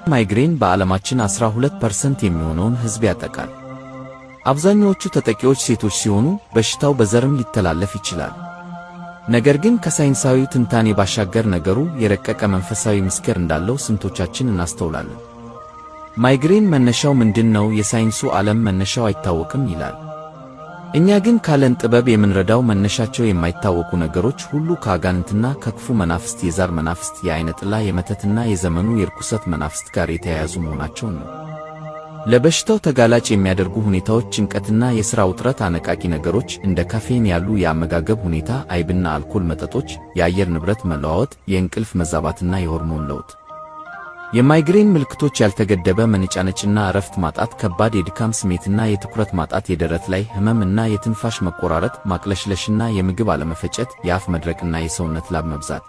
ማይግሬን በዓለማችን 12% የሚሆነውን ሕዝብ ያጠቃል። አብዛኛዎቹ ተጠቂዎች ሴቶች ሲሆኑ በሽታው በዘርም ሊተላለፍ ይችላል። ነገር ግን ከሳይንሳዊ ትንታኔ ባሻገር ነገሩ የረቀቀ መንፈሳዊ ምስጢር እንዳለው ስንቶቻችን እናስተውላለን? ማይግሬን መነሻው ምንድነው? የሳይንሱ ዓለም መነሻው አይታወቅም ይላል። እኛ ግን ካለን ጥበብ የምንረዳው መነሻቸው የማይታወቁ ነገሮች ሁሉ ከአጋንንትና ከክፉ መናፍስት፣ የዛር መናፍስት፣ የዓይነ ጥላ፣ የመተትና የዘመኑ የርኩሰት መናፍስት ጋር የተያያዙ መሆናቸውን ነው። ለበሽታው ተጋላጭ የሚያደርጉ ሁኔታዎች ጭንቀትና የሥራ ውጥረት፣ አነቃቂ ነገሮች እንደ ካፌን ያሉ የአመጋገብ ሁኔታ፣ አይብና አልኮል መጠጦች፣ የአየር ንብረት መለዋወጥ፣ የእንቅልፍ መዛባትና የሆርሞን ለውጥ። የማይግሬን ምልክቶች ያልተገደበ መነጫነጭና እረፍት ማጣት፣ ከባድ የድካም ስሜትና የትኩረት ማጣት፣ የደረት ላይ ህመም እና የትንፋሽ መቆራረጥ፣ ማቅለሽለሽና የምግብ አለመፈጨት፣ የአፍ መድረቅና የሰውነት ላብ መብዛት።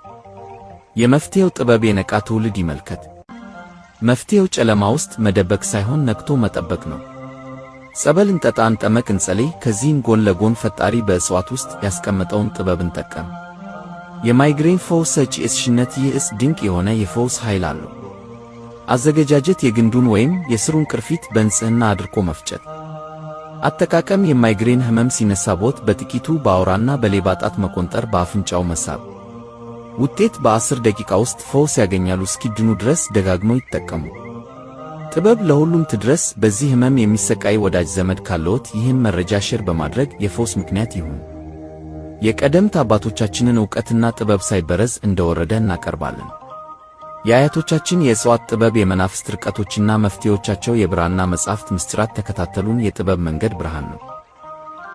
የመፍትሄው ጥበብ የነቃ ትውልድ ይመልከት። መፍትሄው ጨለማ ውስጥ መደበቅ ሳይሆን ነቅቶ መጠበቅ ነው። ጸበል እንጠጣ፣ እንጠመቅ፣ እንጸልይ። ከዚህም ጎን ለጎን ፈጣሪ በእጽዋት ውስጥ ያስቀመጠውን ጥበብ እንጠቀም። የማይግሬን ፈውስ ሰጪ እጽሽነት። ይህ ዕፅ ድንቅ የሆነ የፈውስ ኃይል አለው። አዘገጃጀት: የግንዱን ወይም የሥሩን ቅርፊት በንጽሕና አድርቆ መፍጨት። አጠቃቀም: የማይግሬን ህመም ሲነሳቦት በጥቂቱ በአውራና በሌባ ጣት መቆንጠር፣ በአፍንጫው መሳብ። ውጤት: በ10 ደቂቃ ውስጥ ፈውስ ያገኛሉ። እስኪድኑ ድረስ ደጋግመው ይጠቀሙ። ጥበብ ለሁሉም ትድረስ። በዚህ ህመም የሚሰቃይ ወዳጅ ዘመድ ካለዎት ይህን መረጃ ሼር በማድረግ የፈውስ ምክንያት ይሁን። የቀደምት አባቶቻችንን ዕውቀትና ጥበብ ሳይበረዝ እንደወረደ እናቀርባለን። የአያቶቻችን የእጽዋት ጥበብ፣ የመናፍስት ርቀቶችና መፍትሄዎቻቸው፣ የብራና መጻሕፍት ምስጢራት። ተከታተሉን። የጥበብ መንገድ ብርሃን ነው።